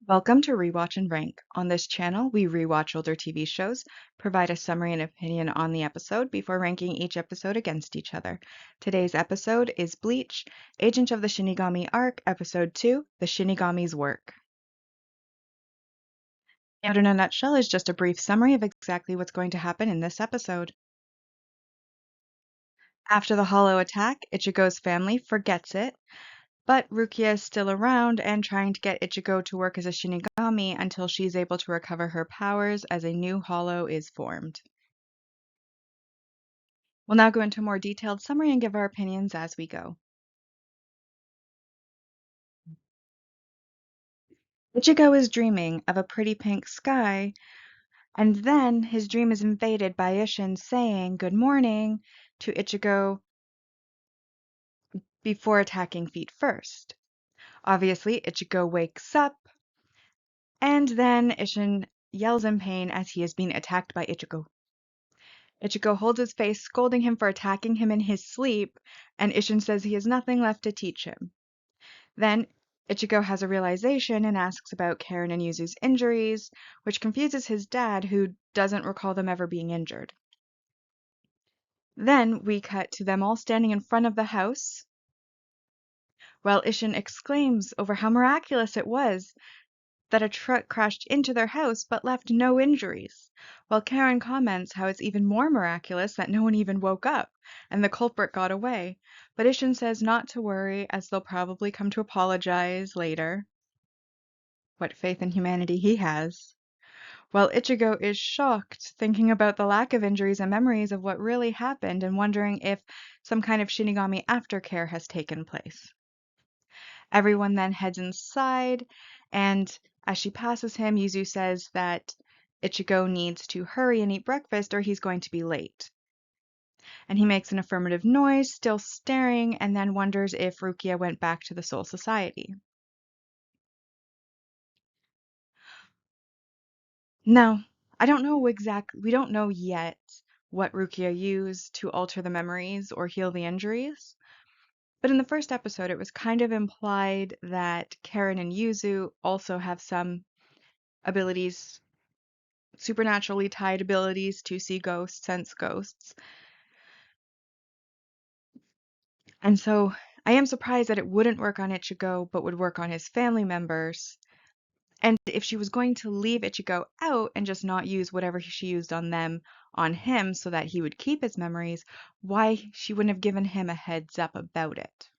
Welcome to Rewatch and Rank. On this channel, we rewatch older TV shows, provide a summary and opinion on the episode before ranking each episode against each other. Today's episode is Bleach, Agent of the Shinigami Arc, Episode 2, The Shinigami's Work. Out in a nutshell is just a brief summary of exactly what's going to happen in this episode. After the Hollow attack, Ichigo's family forgets it, but Rukia is still around and trying to get Ichigo to work as a Shinigami until she's able to recover her powers as a new Hollow is formed. We'll now go into a more detailed summary and give our opinions as we go. Ichigo is dreaming of a pretty pink sky, and then his dream is invaded by Ishin saying good morning to Ichigo before attacking feet first. Obviously, Ichigo wakes up, and then Ishin yells in pain as he is being attacked by Ichigo. Ichigo holds his face, scolding him for attacking him in his sleep, and Ishin says he has nothing left to teach him. Then Ichigo has a realization and asks about Karen and Yuzu's injuries, which confuses his dad, who doesn't recall them ever being injured. Then we cut to them all standing in front of the house, while Ishin exclaims over how miraculous it was that a truck crashed into their house but left no injuries, while Karen comments how it's even more miraculous that no one even woke up and the culprit got away. But Ishin says not to worry, as they'll probably come to apologize later. What faith in humanity he has. While Ichigo is shocked, thinking about the lack of injuries and memories of what really happened and wondering if some kind of Shinigami aftercare has taken place. Everyone then heads inside, and as she passes him, Yuzu says that Ichigo needs to hurry and eat breakfast or he's going to be late. And he makes an affirmative noise, still staring, and then wonders if Rukia went back to the Soul Society. Now, we don't know yet what Rukia used to alter the memories or heal the injuries. But in the first episode, it was kind of implied that Karen and Yuzu also have some abilities, supernaturally tied abilities to see ghosts, sense ghosts. And so I am surprised that it wouldn't work on Ichigo, but would work on his family members. And if she was going to leave Ichigo out and just not use whatever she used on them on him so that he would keep his memories, why she wouldn't have given him a heads up about it.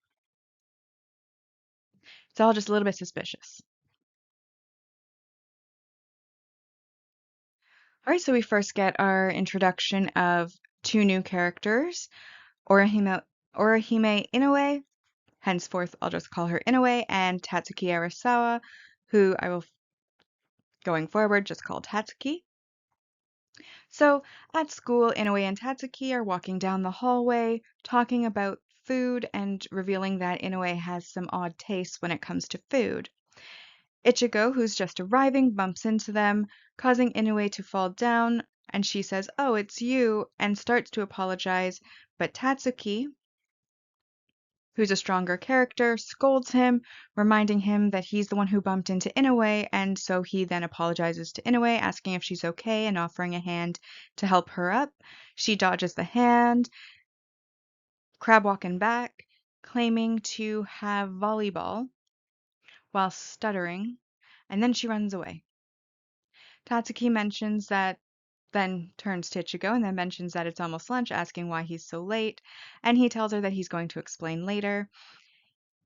It's all just a little bit suspicious. All right, so we first get our introduction of two new characters, Orihime Inoue, henceforth I'll just call her Inoue, and Tatsuki Arasawa, who I will, going forward, just call Tatsuki. So at school, Inoue and Tatsuki are walking down the hallway, talking about food and revealing that Inoue has some odd tastes when it comes to food. Ichigo, who's just arriving, bumps into them, causing Inoue to fall down, and she says, "Oh, it's you," and starts to apologize, but Tatsuki, who's a stronger character, scolds him, reminding him that he's the one who bumped into Inoue, and so he then apologizes to Inoue, asking if she's okay and offering a hand to help her up. She dodges the hand, crab walking back, claiming to have volleyball while stuttering, and then she runs away. Tatsuki mentions that, then turns to Ichigo and then mentions that it's almost lunch, asking why he's so late, and he tells her that he's going to explain later.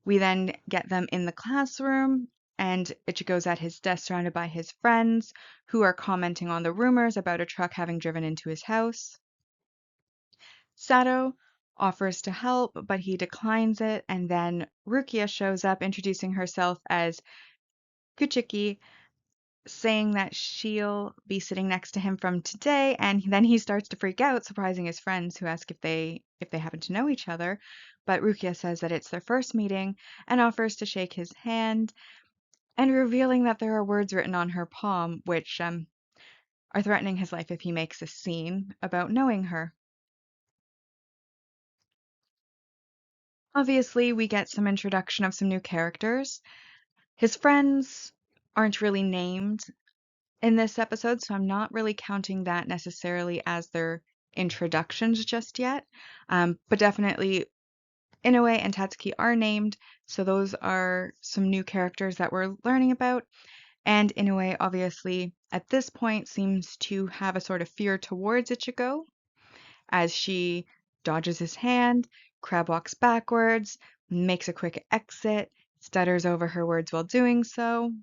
We then get them in the classroom, and Ichigo's at his desk surrounded by his friends, who are commenting on the rumors about a truck having driven into his house. Sato offers to help, but he declines it, and then Rukia shows up, introducing herself as Kuchiki, saying that she'll be sitting next to him from today, and then he starts to freak out, surprising his friends who ask if they happen to know each other. But Rukia says that it's their first meeting and offers to shake his hand, and revealing that there are words written on her palm which are threatening his life if he makes a scene about knowing her. Obviously, we get some introduction of some new characters. His friends aren't really named in this episode, so I'm not really counting that necessarily as their introductions just yet. But definitely Inoue and Tatsuki are named, so those are some new characters that we're learning about. And Inoue, obviously, at this point, seems to have a sort of fear towards Ichigo as she dodges his hand, crab walks backwards, makes a quick exit, stutters over her words while doing so.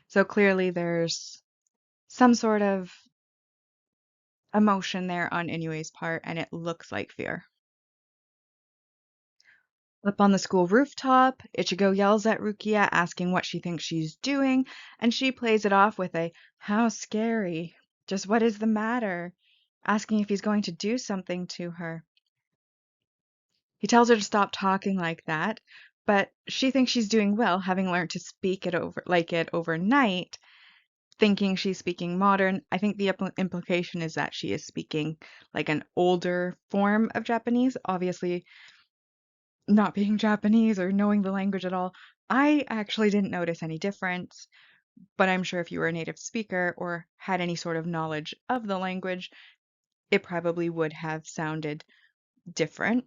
So clearly, there's some sort of emotion there on Inoue's part, and it looks like fear. Up on the school rooftop, Ichigo yells at Rukia asking what she thinks she's doing, and she plays it off with a "How scary. Just what is the matter?" asking if he's going to do something to her. He tells her to stop talking like that, but she thinks she's doing well, having learned to speak it over like it overnight, thinking she's speaking modern. I think the implication is that she is speaking like an older form of Japanese, obviously not being Japanese or knowing the language at all. I actually didn't notice any difference, but I'm sure if you were a native speaker or had any sort of knowledge of the language, it probably would have sounded different.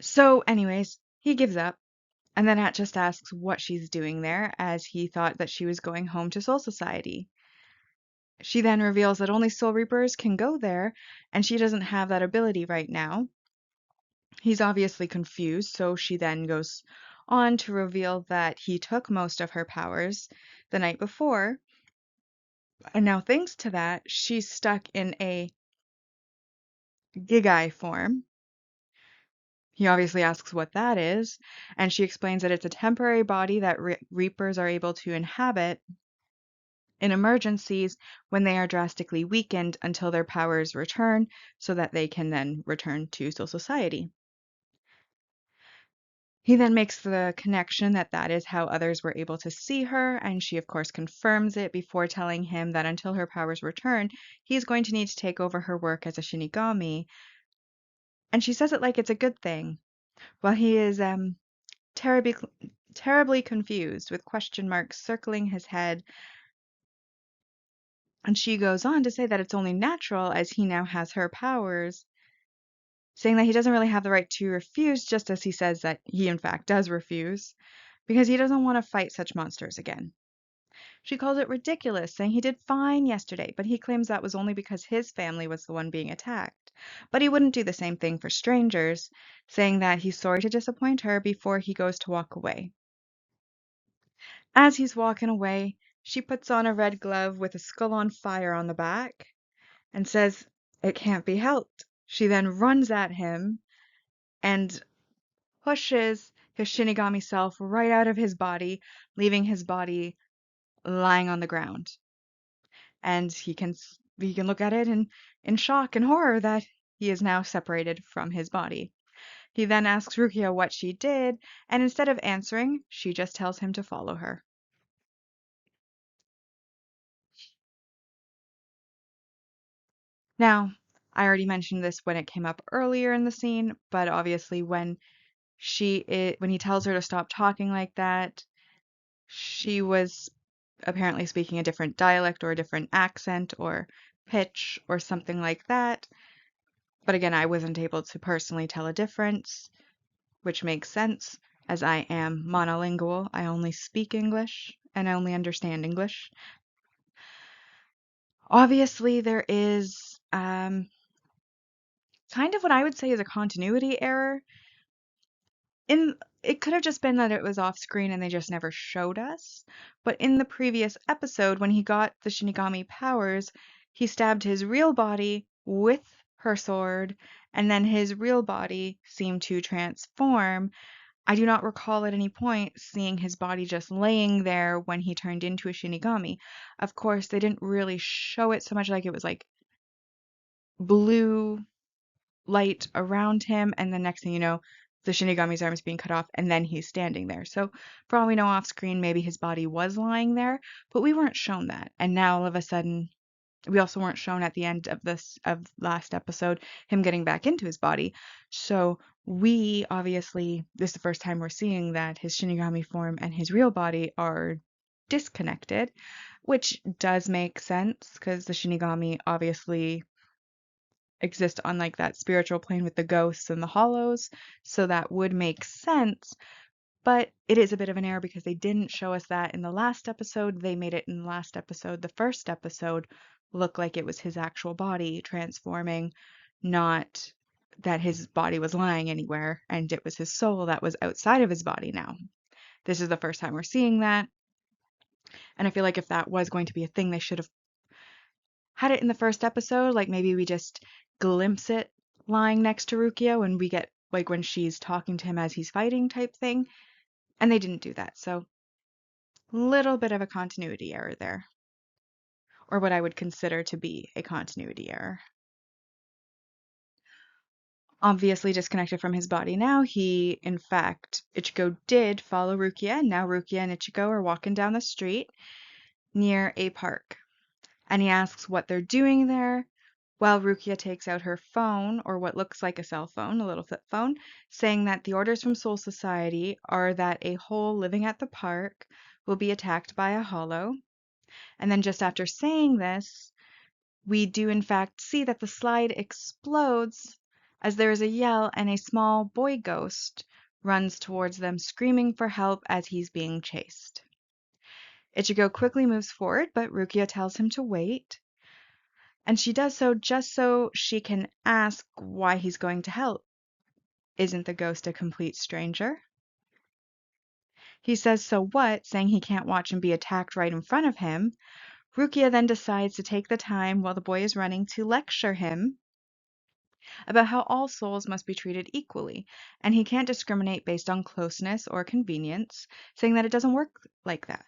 So, anyways, he gives up, and then Hat just asks what she's doing there, as he thought that she was going home to Soul Society. She then reveals that only Soul Reapers can go there, and she doesn't have that ability right now. He's obviously confused, so she then goes on to reveal that he took most of her powers the night before, and now thanks to that, she's stuck in a Gigai form. He obviously asks what that is, and she explains that it's a temporary body that Reapers are able to inhabit in emergencies when they are drastically weakened until their powers return so that they can then return to Soul Society. He then makes the connection that that is how others were able to see her, and she, of course, confirms it before telling him that until her powers return, he's going to need to take over her work as a Shinigami. And she says it like it's a good thing, while he is terribly, terribly confused with question marks circling his head. And she goes on to say that it's only natural as he now has her powers, saying that he doesn't really have the right to refuse, just as he says that he, in fact, does refuse, because he doesn't want to fight such monsters again. She calls it ridiculous, saying he did fine yesterday, but he claims that was only because his family was the one being attacked. But he wouldn't do the same thing for strangers, saying that he's sorry to disappoint her before he goes to walk away. As he's walking away, she puts on a red glove with a skull on fire on the back and says, "It can't be helped." She then runs at him and pushes his Shinigami self right out of his body, leaving his body lying on the ground. And he can look at it in shock and horror that he is now separated from his body. He then asks Rukia what she did, and instead of answering, she just tells him to follow her. Now, I already mentioned this when it came up earlier in the scene, but obviously when he tells her to stop talking like that, she was apparently speaking a different dialect or a different accent or pitch or something like that. But again, I wasn't able to personally tell a difference, which makes sense as I am monolingual. I only speak English and I only understand English. Obviously, there is kind of what I would say is a continuity error. In It could have just been that it was off screen and they just never showed us. But in the previous episode, when he got the Shinigami powers, he stabbed his real body with her sword, and then his real body seemed to transform. I do not recall at any point seeing his body just laying there when he turned into a Shinigami. Of course, they didn't really show it so much, like it was like blue light around him, and the next thing you know, the Shinigami's arm is being cut off, and then he's standing there. So, for all we know, off screen, maybe his body was lying there, but we weren't shown that. And now, all of a sudden, we also weren't shown at the end of last episode him getting back into his body. So, We obviously, this is the first time we're seeing that his Shinigami form and his real body are disconnected, which does make sense because the Shinigami obviously exist on like that spiritual plane with the ghosts and the hollows, so that would make sense. But it is a bit of an error because they didn't show us that in the last episode. They made it in the last episode, the first episode, look like it was his actual body transforming, not that his body was lying anywhere and it was his soul that was outside of his body now. This is the first time we're seeing that. And I feel like if that was going to be a thing, they should have had it in the first episode. Like maybe we just glimpse it lying next to Rukia when we get, like, when she's talking to him as he's fighting type thing. And they didn't do that. So little bit of a continuity error there, or what I would consider to be a continuity error. Obviously disconnected from his body now, he, in fact, Ichigo did follow Rukia, and now Rukia and Ichigo are walking down the street near a park. And he asks what they're doing there, while Rukia takes out her phone, or what looks like a cell phone, a little flip phone, saying that the orders from Soul Society are that a hole living at the park will be attacked by a hollow. And then just after saying this, we do in fact see that the slide explodes as there is a yell and a small boy ghost runs towards them screaming for help as he's being chased. Ichigo quickly moves forward, but Rukia tells him to wait, and she does so just so she can ask why he's going to help. Isn't the ghost a complete stranger? He says so what, saying he can't watch him be attacked right in front of him. Rukia then decides to take the time while the boy is running to lecture him about how all souls must be treated equally, and he can't discriminate based on closeness or convenience, saying that it doesn't work like that,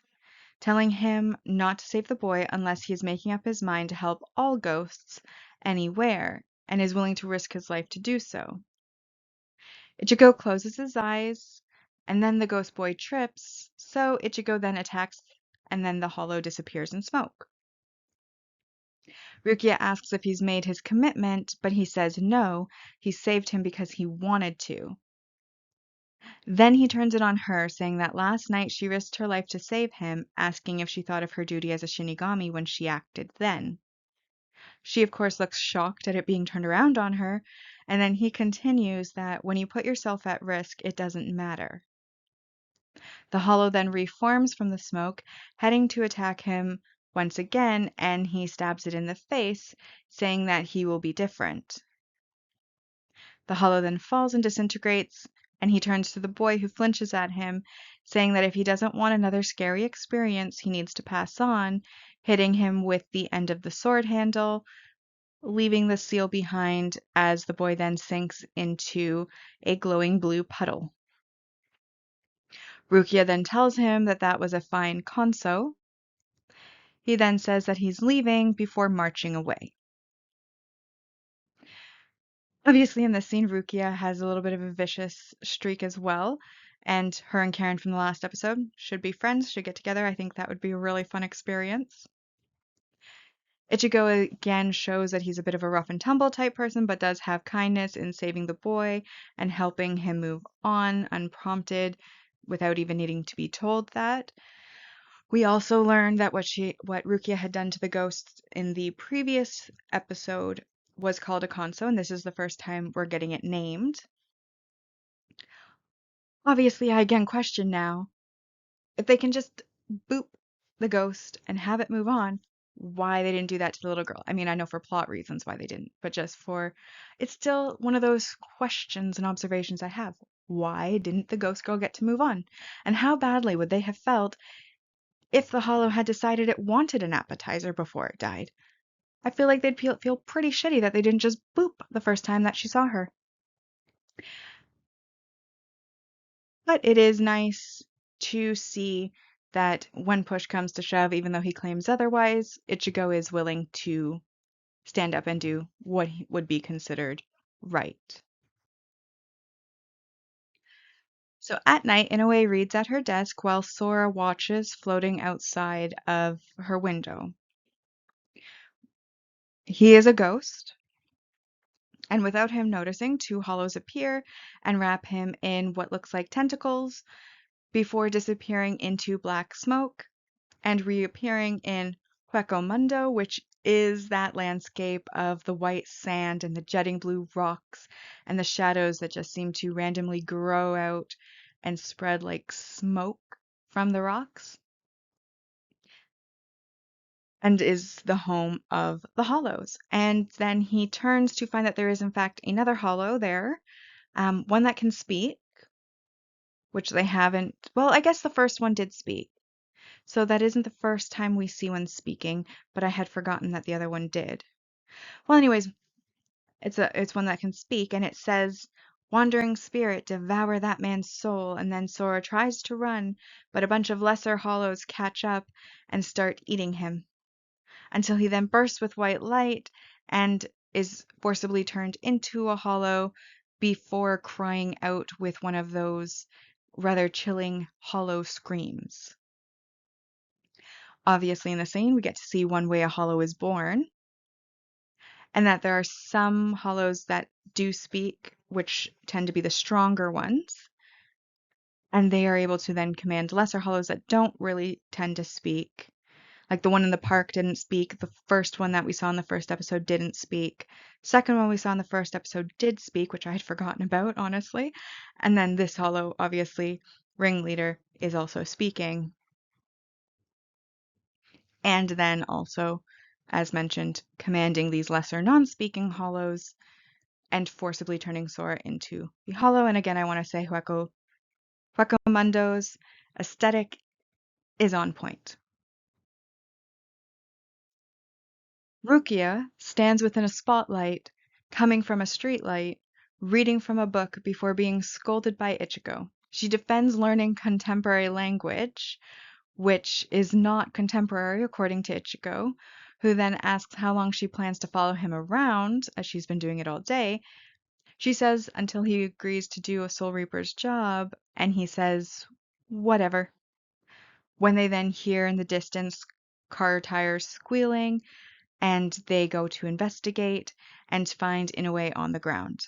telling him not to save the boy unless he is making up his mind to help all ghosts anywhere and is willing to risk his life to do so. Ichigo closes his eyes, and then the ghost boy trips, so Ichigo then attacks, and then the hollow disappears in smoke. Rukia asks if he's made his commitment, but he says no, he saved him because he wanted to. Then he turns it on her, saying that last night she risked her life to save him, asking if she thought of her duty as a Shinigami when she acted then. She, of course, looks shocked at it being turned around on her, and then he continues that when you put yourself at risk, it doesn't matter. The hollow then reforms from the smoke, heading to attack him once again, and he stabs it in the face, saying that he will be different. The hollow then falls and disintegrates, and he turns to the boy who flinches at him, saying that if he doesn't want another scary experience, he needs to pass on, hitting him with the end of the sword handle, leaving the seal behind as the boy then sinks into a glowing blue puddle. Rukia then tells him that that was a fine conso. He then says that he's leaving before marching away. Obviously, in this scene, Rukia has a little bit of a vicious streak as well, and her and Karen from the last episode should be friends, should get together. I think that would be a really fun experience. Ichigo again shows that he's a bit of a rough and tumble type person, but does have kindness in saving the boy and helping him move on unprompted without even needing to be told that. We also learned that what Rukia had done to the ghosts in the previous episode was called a conso, and this is the first time we're getting it named. Obviously, I again question now, if they can just boop the ghost and have it move on, why they didn't do that to the little girl. I mean, I know for plot reasons why they didn't, but just for, it's still one of those questions and observations I have. Why didn't the ghost girl get to move on? And how badly would they have felt if the hollow had decided it wanted an appetizer before it died? I feel like they'd feel pretty shitty that they didn't just boop the first time that she saw her. But it is nice to see that when push comes to shove, even though he claims otherwise, Ichigo is willing to stand up and do what would be considered right. So at night, Inoue reads at her desk while Sora watches floating outside of her window. He is a ghost, And without him noticing, two hollows appear and wrap him in what looks like tentacles before disappearing into black smoke and reappearing in Hueco Mundo, which is that landscape of the white sand and the jetting blue rocks and the shadows that just seem to randomly grow out and spread like smoke from the rocks, and is the home of the hollows. And then he turns to find that there is, in fact, another hollow there, one that can speak, which they haven't. Well, I guess the first one did speak. So that isn't the first time we see one speaking, but I had forgotten that the other one did. Well, anyways, it's one that can speak, and it says, "Wandering spirit, devour that man's soul." And then Sora tries to run, but a bunch of lesser hollows catch up and start eating him until he then bursts with white light and is forcibly turned into a hollow before crying out with one of those rather chilling hollow screams. Obviously, in the scene, we get to see one way a hollow is born, and that there are some hollows that do speak, which tend to be the stronger ones, and they are able to then command lesser hollows that don't really tend to speak. Like the one in the park didn't speak. The first one that we saw in the first episode didn't speak. Second one we saw in the first episode did speak, which I had forgotten about, honestly. And then this hollow, obviously, ringleader, is also speaking. And then also, as mentioned, commanding these lesser non-speaking hollows and forcibly turning Sora into the hollow. And again, I want to say Hueco Mundo's aesthetic is on point. Rukia stands within a spotlight, coming from a streetlight, reading from a book before being scolded by Ichigo. She defends learning contemporary language, which is not contemporary according to Ichigo, who then asks how long she plans to follow him around, as she's been doing it all day. She says until he agrees to do a Soul Reaper's job, and he says, whatever. When they then hear in the distance car tires squealing, and they go to investigate and find Inoue on the ground.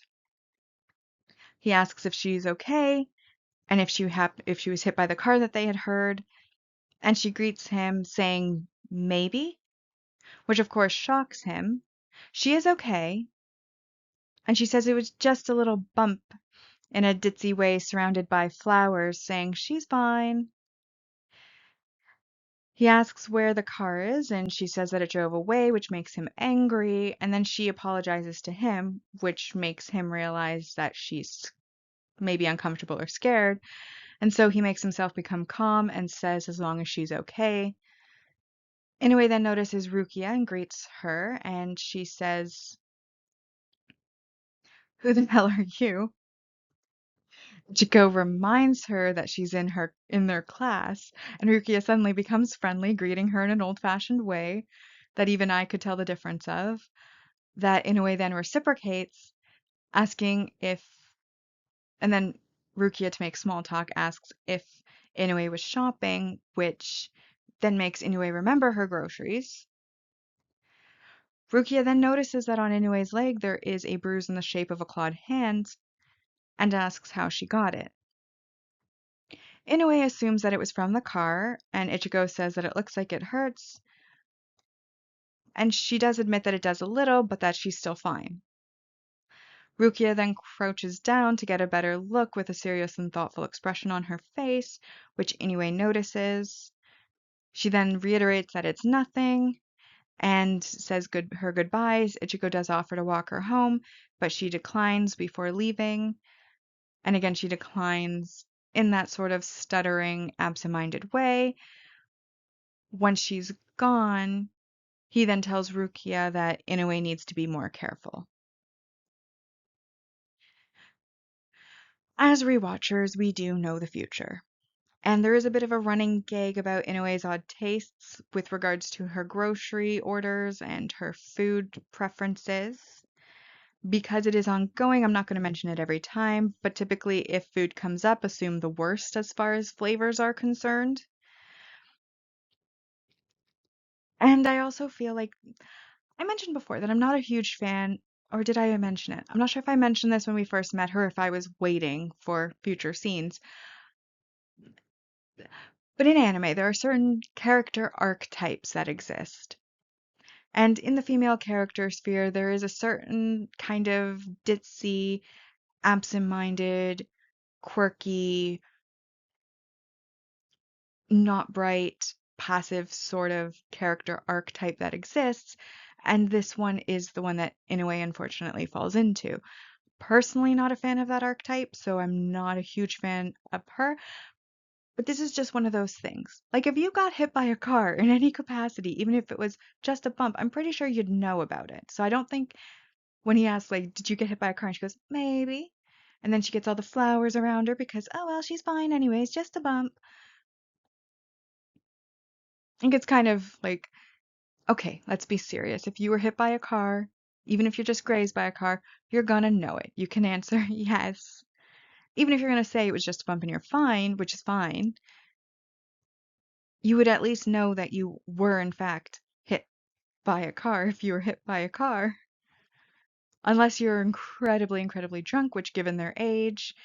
He asks if she's okay and if she was hit by the car that they had heard, and she greets him saying maybe, which of course shocks him. She is okay, and she says it was just a little bump in a ditzy way surrounded by flowers, saying she's fine. He asks where the car is, and she says that it drove away, which makes him angry, and then she apologizes to him, which makes him realize that she's maybe uncomfortable or scared, and so he makes himself become calm and says as long as she's okay. Inoue then notices Rukia and greets her, and she says, "Who the hell are you?" Chiko reminds her that she's in their class, and Rukia suddenly becomes friendly, greeting her in an old-fashioned way that even I could tell the difference of. That Inoue then reciprocates, asking if, and then Rukia, to make small talk, asks if Inoue was shopping, which then makes Inoue remember her groceries. Rukia then notices that on Inoue's leg there is a bruise in the shape of a clawed hand and asks how she got it. Inoue assumes that it was from the car, and Ichigo says that it looks like it hurts, and she does admit that it does a little, but that she's still fine. Rukia then crouches down to get a better look with a serious and thoughtful expression on her face, which Inoue notices. She then reiterates that it's nothing and says her goodbyes. Ichigo does offer to walk her home, but she declines before leaving. And again, she declines in that sort of stuttering, absent-minded way. Once she's gone, he then tells Rukia that Inoue needs to be more careful. As rewatchers, we do know the future. And there is a bit of a running gag about Inoue's odd tastes with regards to her grocery orders and her food preferences. Because it is ongoing, I'm not going to mention it every time, but typically if food comes up, assume the worst as far as flavors are concerned. And I also feel like I mentioned before that I'm not a huge fan or did I mention it? I'm not sure if I mentioned this when we first met her, if I was waiting for future scenes. But in anime, there are certain character archetypes that exist. And in the female character sphere, there is a certain kind of ditzy, absent-minded, quirky, not bright, passive sort of character archetype that exists. And this one is the one that, in a way, unfortunately falls into. Personally, not a fan of that archetype, so I'm not a huge fan of her. But this is just one of those things. Like, if you got hit by a car in any capacity, even if it was just a bump, I'm pretty sure you'd know about it. So I don't think when he asks, like, did you get hit by a car? And she goes, maybe. And then she gets all the flowers around her because, oh, well, she's fine anyways, just a bump. I think it's kind of like, okay, let's be serious. If you were hit by a car, even if you're just grazed by a car, you're gonna know it. You can answer yes. Even if you're gonna say it was just a bump and you're fine, which is fine, you would at least know that you were, in fact, hit by a car if you were hit by a car. Unless you're incredibly, incredibly drunk, which, given their age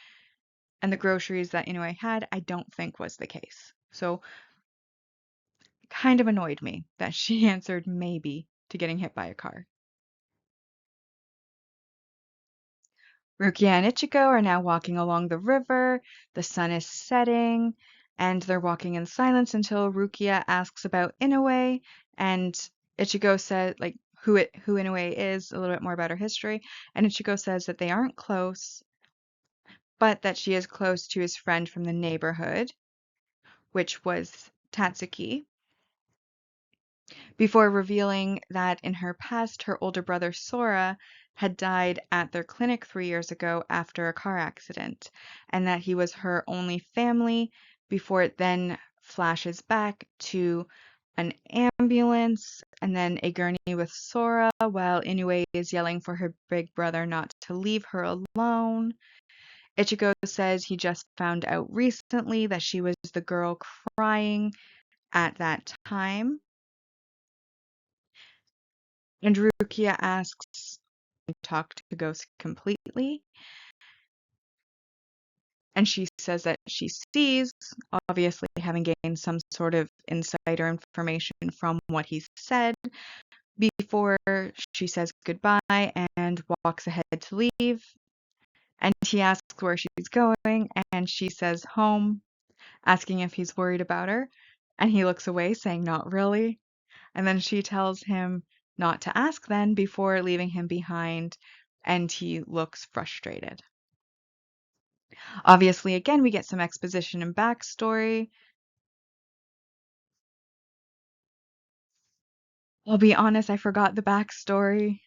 and the groceries that Inoue had, I don't think was the case. So, it kind of annoyed me that she answered maybe to getting hit by a car. Rukia and Ichigo are now walking along the river. The sun is setting, and they're walking in silence until Rukia asks about Inoue, and Ichigo said, like, who Inoue is, a little bit more about her history, and Ichigo says that they aren't close, but that she is close to his friend from the neighborhood, which was Tatsuki, before revealing that in her past, her older brother Sora had died at their clinic 3 years ago after a car accident, and that he was her only family before it then flashes back to an ambulance and then a gurney with Sora while Inoue is yelling for her big brother not to leave her alone. Ichigo says he just found out recently that she was the girl crying at that time. And Rukia asks, talk to Ghost completely. And she says that she sees, obviously having gained some sort of insider information from what he said, before she says goodbye and walks ahead to leave. And he asks where she's going, and she says home, asking if he's worried about her. And he looks away, saying, not really. And then she tells him not to ask then before leaving him behind, and he looks frustrated. Obviously, again, we get some exposition and backstory. I'll be honest, I forgot the backstory.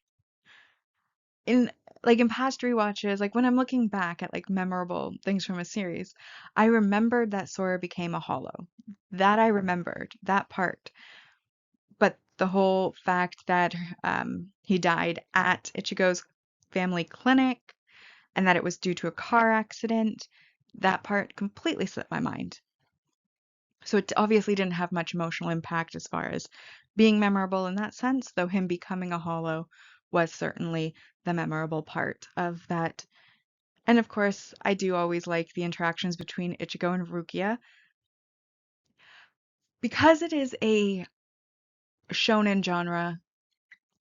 In in past rewatches, like when I'm looking back at like memorable things from a series, I remembered that Sora became a hollow. That I remembered, that part. But the whole fact that he died at Ichigo's family clinic and that it was due to a car accident, that part completely slipped my mind. So it obviously didn't have much emotional impact as far as being memorable in that sense, though him becoming a hollow was certainly the memorable part of that. And of course, I do always like the interactions between Ichigo and Rukia. Because it is a shonen genre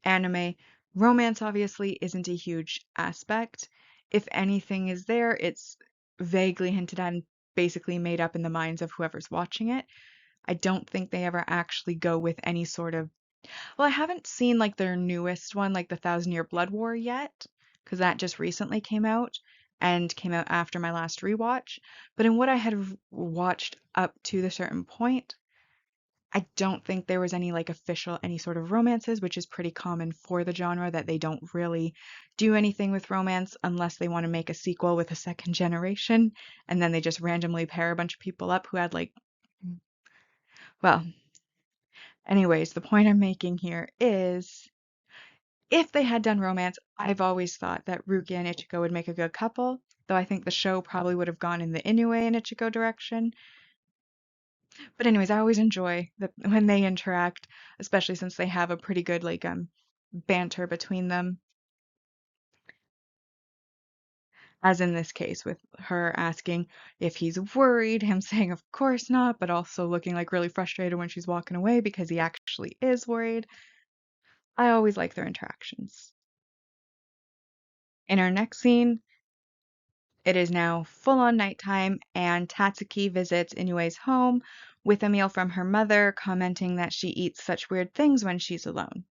anime, romance obviously isn't a huge aspect. If anything is there, it's vaguely hinted at and basically made up in the minds of whoever's watching it. I don't think they ever actually go with any sort of. Well, I haven't seen like their newest one, like the Thousand Year Blood War yet, because that just recently came out and came out after my last rewatch. But in what I had watched up to the certain point, I don't think there was any like official any sort of romances, which is pretty common for the genre that they don't really do anything with romance unless they want to make a sequel with a second generation, and then they just randomly pair a bunch of people up who had like, well, anyways, the point I'm making here is if they had done romance, I've always thought that Rukia and Ichigo would make a good couple, though I think the show probably would have gone in the Inoue and Ichigo direction. But anyways, I always enjoy when they interact, especially since they have a pretty good like banter between them. as in this case with her asking if he's worried, him saying of course not, but also looking like really frustrated when she's walking away because he actually is worried. I always like their interactions. In our next scene, it is now full on nighttime, and Tatsuki visits Inue's home with a meal from her mother, commenting that she eats such weird things when she's alone.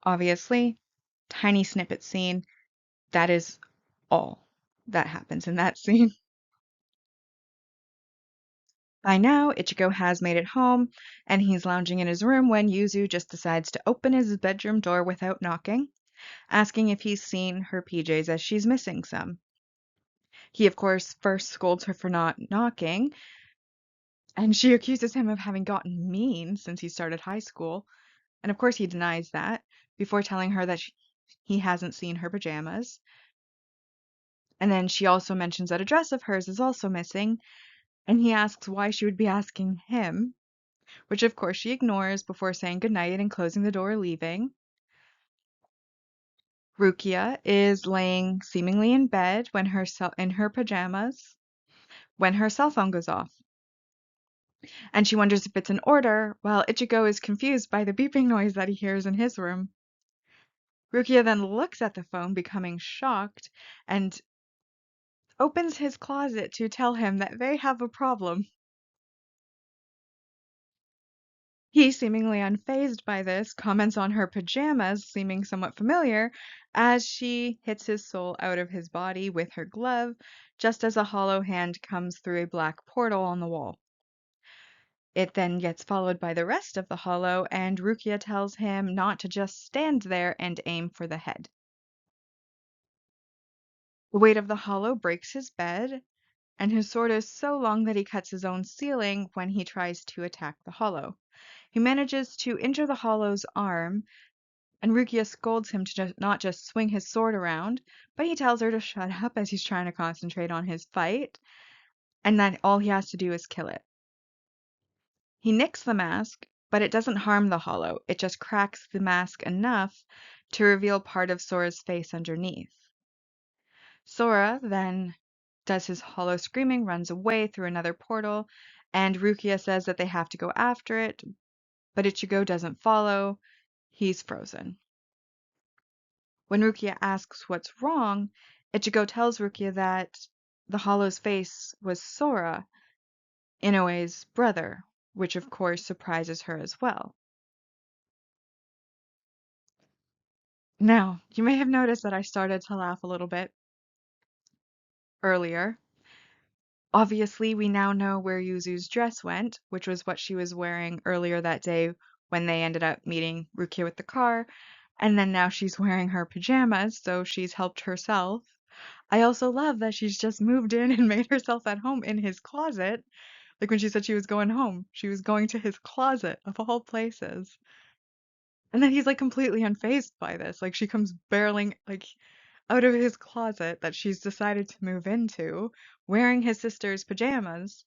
Obviously, tiny snippet scene, that is all that happens in that scene. By now, Ichigo has made it home, and he's lounging in his room when Yuzu just decides to open his bedroom door without knocking, asking if he's seen her PJs as she's missing some. He, of course, first scolds her for not knocking, and she accuses him of having gotten mean since he started high school. And of course, he denies that before telling her that he hasn't seen her pajamas. And then she also mentions that a dress of hers is also missing, and he asks why she would be asking him, which of course she ignores before saying goodnight and closing the door, leaving. Rukia is laying seemingly in bed when in her pajamas when her cell phone goes off, and she wonders if it's an order, while Ichigo is confused by the beeping noise that he hears in his room. Rukia then looks at the phone, becoming shocked, and opens his closet to tell him that they have a problem. He, seemingly unfazed by this, comments on her pajamas seeming somewhat familiar as she hits his soul out of his body with her glove, just as a hollow hand comes through a black portal on the wall. It then gets followed by the rest of the hollow, and Rukia tells him not to just stand there and aim for the head. The weight of the hollow breaks his bed, and his sword is so long that he cuts his own ceiling when he tries to attack the hollow. He manages to injure the hollow's arm, and Rukia scolds him to not just swing his sword around, but he tells her to shut up as he's trying to concentrate on his fight, and that all he has to do is kill it. He nicks the mask, but it doesn't harm the hollow. It just cracks the mask enough to reveal part of Sora's face underneath. Sora then does his hollow screaming, runs away through another portal, and Rukia says that they have to go after it, but Ichigo doesn't follow. He's frozen. When Rukia asks what's wrong, Ichigo tells Rukia that the hollow's face was Sora, Inoue's brother, which of course surprises her as well. Now, you may have noticed that I started to laugh a little bit earlier. Obviously, we now know where Yuzu's dress went, which was what she was wearing earlier that day when they ended up meeting Rukia with the car, and then now she's wearing her pajamas, so she's helped herself. I also love that she's just moved in and made herself at home in his closet. Like when she said she was going home, she was going to his closet of all places. And then he's like completely unfazed by this. Like she comes barreling like out of his closet that she's decided to move into, wearing his sister's pajamas.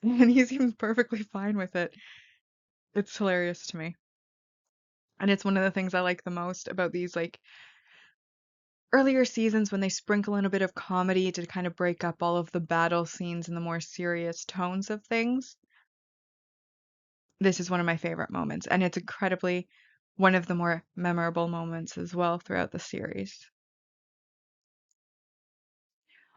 And he seems perfectly fine with it. It's hilarious to me. And it's one of the things I like the most about these like earlier seasons when they sprinkle in a bit of comedy to kind of break up all of the battle scenes and the more serious tones of things. This is one of my favorite moments, and it's incredibly one of the more memorable moments as well throughout the series.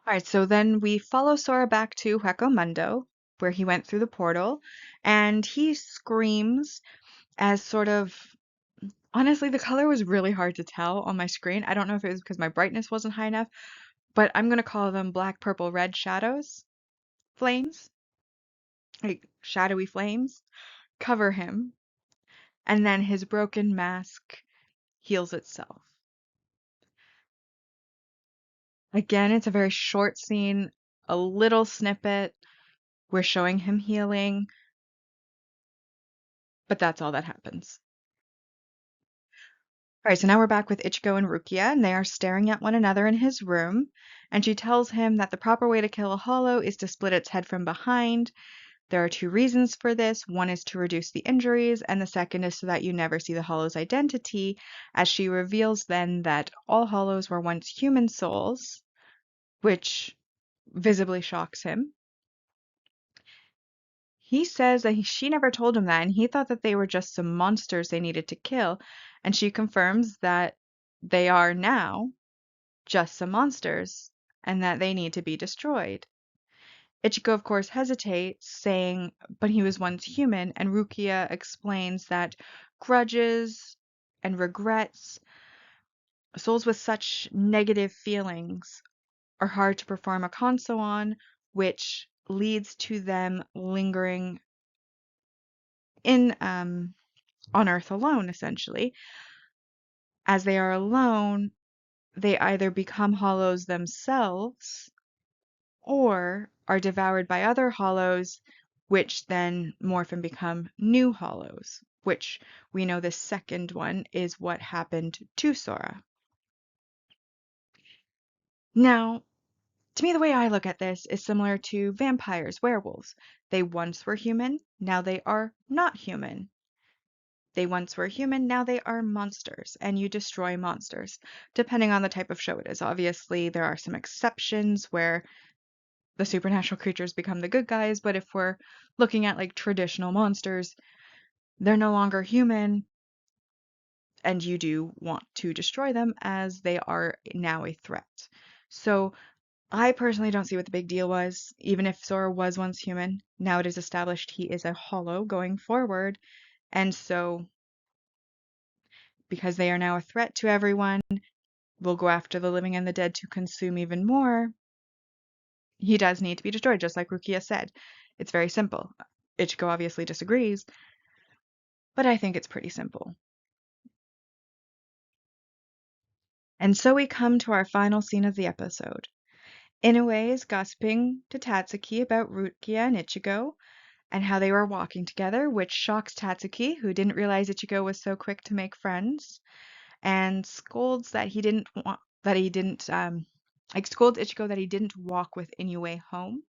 All right, so then we follow Sora back to Hueco Mundo, where he went through the portal, and he screams as sort of honestly, the color was really hard to tell on my screen. I don't know if it was because my brightness wasn't high enough, but I'm gonna call them black, purple, red shadows, flames, like shadowy flames, cover him, and then his broken mask heals itself. Again, it's a very short scene, a little snippet. We're showing him healing, but that's all that happens. All right, so now we're back with Ichigo and Rukia, and they are staring at one another in his room, and she tells him that the proper way to kill a hollow is to split its head from behind, There are two reasons for this. One is to reduce the injuries, and the second is so that you never see the Hollow's identity, as she reveals then that all Hollows were once human souls, which visibly shocks him. He says that she never told him that, and he thought that they were just some monsters they needed to kill, and she confirms that they are now just some monsters, and that they need to be destroyed. Ichigo, of course, hesitates, saying, but he was once human, and Rukia explains that grudges and regrets, souls with such negative feelings, are hard to perform a conso on, which leads to them lingering in on Earth alone, essentially. As they are alone, they either become hollows themselves or are devoured by other hollows, which then morph and become new hollows, which we know the second one is what happened to Sora. Now, to me, the way I look at this is similar to vampires, werewolves. They once were human, now they are not human. They once were human, now they are monsters, and you destroy monsters, depending on the type of show it is. Obviously, there are some exceptions where the supernatural creatures become the good guys, but if we're looking at like traditional monsters, they're no longer human, and you do want to destroy them as they are now a threat. So I personally don't see what the big deal was, even if Sora was once human. Now it is established he is a hollow going forward, and so because they are now a threat to everyone, will go after the living and the dead to consume even more. He does need to be destroyed, just like Rukia said. It's very simple. Ichigo obviously disagrees, but I think it's pretty simple. And so we come to our final scene of the episode. Inoue is gossiping to Tatsuki about Rukia and Ichigo and how they were walking together, which shocks Tatsuki, who didn't realize Ichigo was so quick to make friends, and scolds that he didn't want that he didn't like scolds Ichigo that he didn't walk with Inoue home,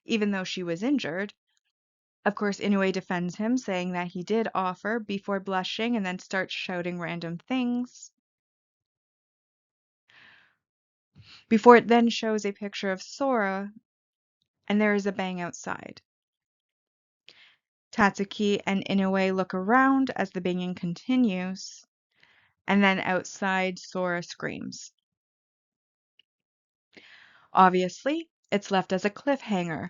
even though she was injured. Of course, Inoue defends him, saying that he did offer before blushing and then starts shouting random things. Before it then shows a picture of Sora, and there is a bang outside. Tatsuki and Inoue look around as the banging continues, and then outside Sora screams. Obviously, it's left as a cliffhanger.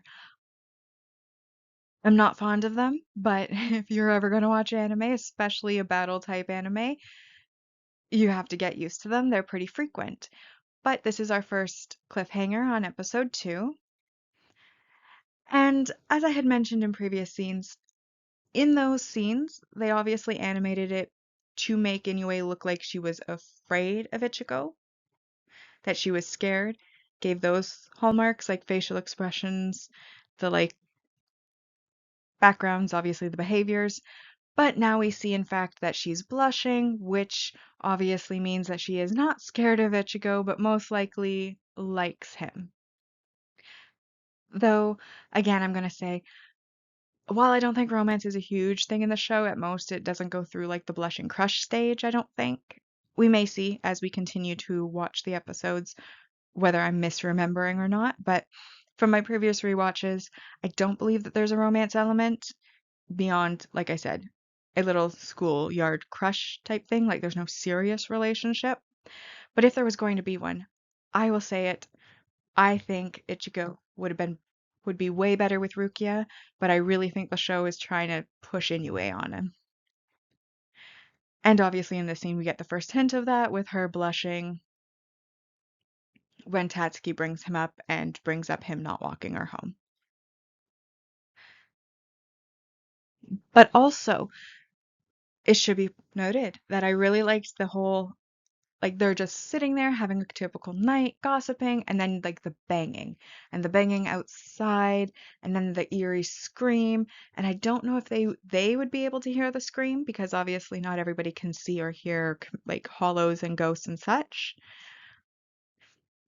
I'm not fond of them, but if you're ever going to watch anime, especially a battle type anime, you have to get used to them. They're pretty frequent. But this is our first cliffhanger on episode 2. And as I had mentioned in previous scenes, in those scenes, they obviously animated it to make Inoue look like she was afraid of Ichigo, that she was scared, gave those hallmarks like facial expressions, the like backgrounds, obviously the behaviors. But now we see, in fact, that she's blushing, which obviously means that she is not scared of Ichigo, but most likely likes him. Though, again, I'm going to say, while I don't think romance is a huge thing in the show, at most it doesn't go through like the blush and crush stage, I don't think. We may see as we continue to watch the episodes whether I'm misremembering or not, but from my previous rewatches, I don't believe that there's a romance element beyond, like I said, a little schoolyard crush type thing. Like there's no serious relationship. But if there was going to be one, I will say it. I think Ichigo would be way better with Rukia, but I really think the show is trying to push Inoue on him. And obviously in this scene we get the first hint of that with her blushing when Tatsuki brings him up and brings up him not walking her home. But also, it should be noted that I really liked the whole, like they're just sitting there having a typical night, gossiping, and then like and the banging outside, and then the eerie scream. And I don't know if they would be able to hear the scream because obviously not everybody can see or hear like hollows and ghosts and such.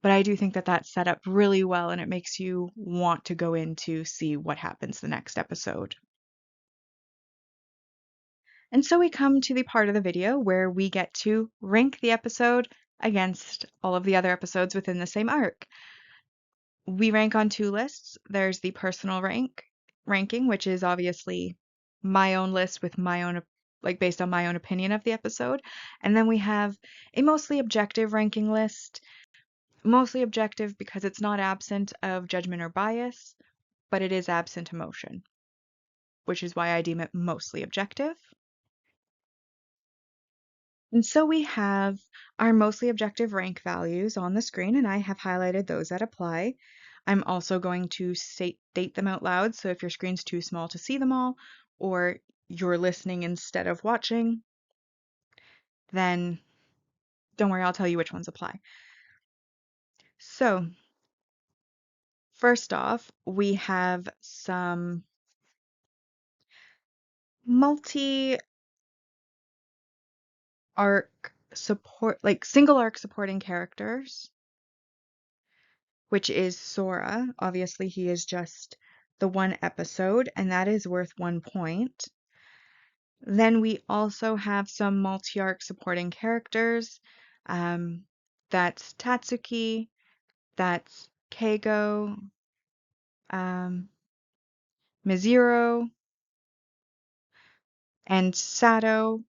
But I do think that that's set up really well and it makes you want to go in to see what happens the next episode. And so we come to the part of the video where we get to rank the episode against all of the other episodes within the same arc. We rank on two lists. There's the personal ranking, which is obviously my own list with my own like based on my own opinion of the episode. And then we have a mostly objective ranking list. Mostly objective because it's not absent of judgment or bias, but it is absent emotion, which is why I deem it mostly objective. And so we have our mostly objective rank values on the screen, and I have highlighted those that apply. I'm also going to state them out loud, so if your screen's too small to see them all, or you're listening instead of watching, then don't worry, I'll tell you which ones apply. So, first off, we have some multi-arc support, like single arc supporting characters, which is Sora. Obviously, he is just the one episode, and that is worth 1 point. Then we also have some multi-arc supporting characters. Um, that's Tatsuki, that's Keigo, um, Mizero, and Sato.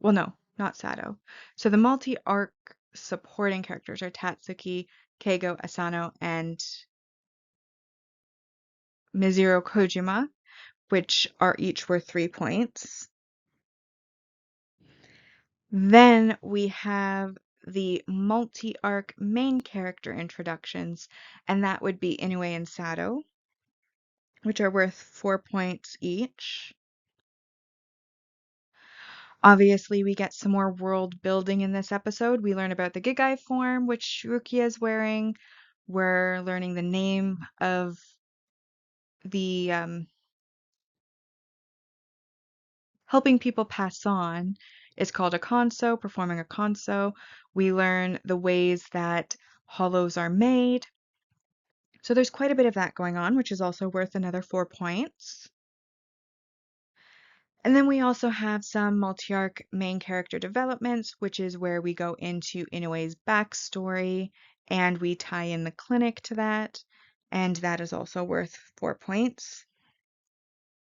Well, no, not Sato. So the multi-arc supporting characters are Tatsuki, Keigo, Asano, and Mizero Kojima, which are each worth 3 points. Then we have the multi-arc main character introductions, and that would be Inoue and Sato, which are worth 4 points each. Obviously, we get some more world building in this episode. We learn about the Gigai form, which Rukia is wearing. We're learning the name of the helping people pass on is called a conso, performing a conso. We learn the ways that hollows are made. So there's quite a bit of that going on, which is also worth another 4 points. And then we also have some multi-arc main character developments, which is where we go into Inoue's backstory and we tie in the clinic to that. And that is also worth 4 points.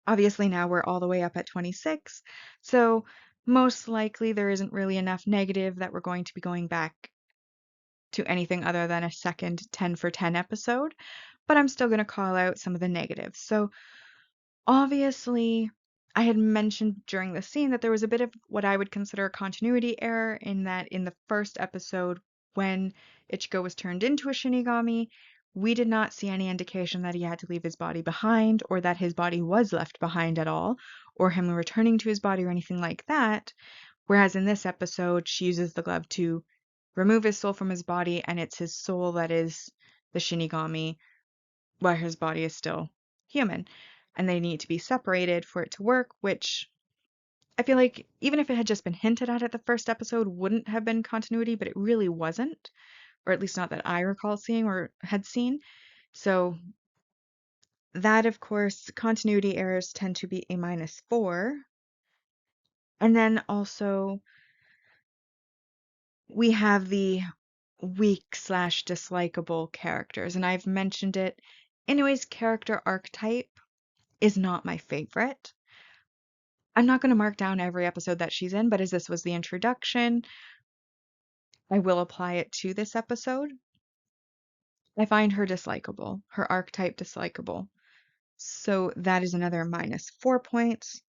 Obviously now we're all the way up at 26, so most likely there isn't really enough negative that we're going to be going back to anything other than a second 10 for 10 episode, but I'm still going to call out some of the negatives. So obviously, I had mentioned during the scene that there was a bit of what I would consider a continuity error in that in the first episode, when Ichigo was turned into a Shinigami, we did not see any indication that he had to leave his body behind or that his body was left behind at all, or him returning to his body or anything like that. Whereas in this episode, she uses the glove to remove his soul from his body, and it's his soul that is the Shinigami, while his body is still human. And they need to be separated for it to work, which I feel like even if it had just been hinted at the first episode, wouldn't have been continuity, but it really wasn't, or at least not that I recall seeing or had seen. So that, of course, continuity errors tend to be a -4. And then also we have the weak slash dislikable characters, and I've mentioned it. Anyways, character archetype is not my favorite. I'm not going to mark down every episode that she's in, but as this was the introduction, I will apply it to this episode. I find her dislikable, her archetype dislikable. So that is another -4 points,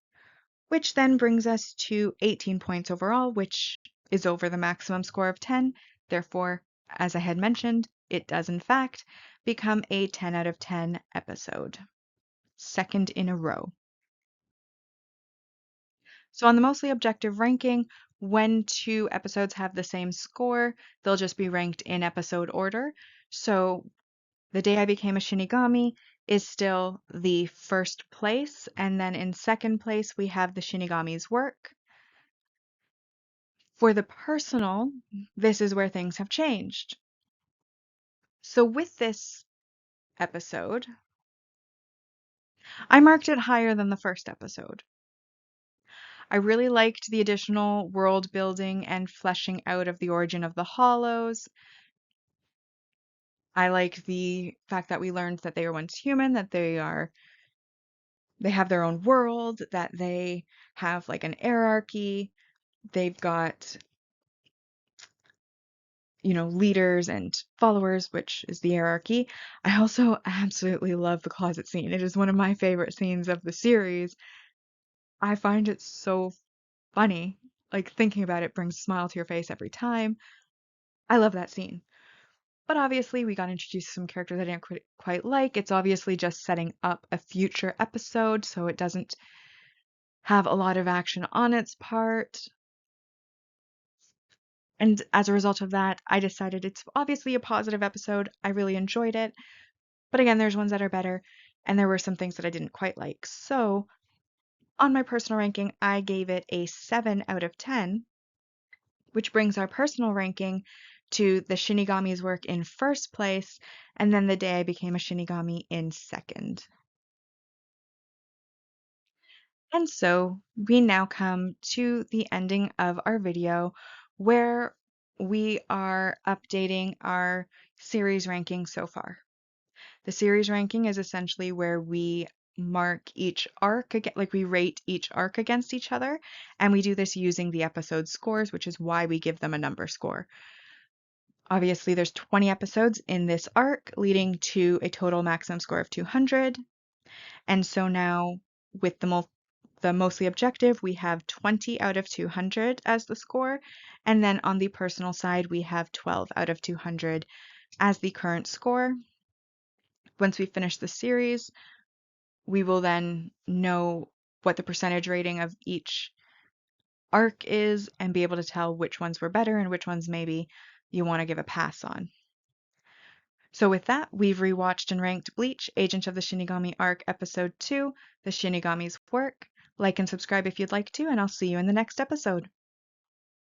which then brings us to 18 points overall, which is over the maximum score of 10. Therefore, as I had mentioned, it does in fact become a 10 out of 10 episode. Second in a row. So on the mostly objective ranking, when two episodes have the same score, they'll just be ranked in episode order. So The Day I Became a Shinigami is still the first place, and then in second place we have The Shinigami's Work. For the personal, this is where things have changed. So with this episode, I marked it higher than the first episode. I really liked the additional world building and fleshing out of the origin of the Hollows. I like the fact that we learned that they were once human, that they have their own world, that they have like an hierarchy. They've got, leaders and followers, which is the hierarchy. I also absolutely love the closet scene. It is one of my favorite scenes of the series. I find it so funny. Like thinking about it brings a smile to your face every time. I love that scene. But obviously, we got introduced to some characters I didn't quite like. It's obviously just setting up a future episode, so it doesn't have a lot of action on its part. And as a result of that, I decided it's obviously a positive episode. I really enjoyed it. But again, there's ones that are better, and there were some things that I didn't quite like. So, on my personal ranking, I gave it a 7 out of 10, which brings our personal ranking to the Shinigami's work in first place, and then the day I became a Shinigami in second. And so we now come to the ending of our video where we are updating our series ranking so far. The series ranking is essentially where we mark each arc, like we rate each arc against each other, and we do this using the episode scores, which is why we give them a number score. Obviously, there's 20 episodes in this arc, leading to a total maximum score of 200. And so now, with the mostly objective, we have 20 out of 200 as the score. And then on the personal side, we have 12 out of 200 as the current score. Once we finish the series, we will then know what the percentage rating of each arc is and be able to tell which ones were better and which ones maybe you want to give a pass on. So with that, we've rewatched and ranked Bleach, Agent of the Shinigami Arc, Episode 2, The Shinigami's Work. Like and subscribe if you'd like to, and I'll see you in the next episode.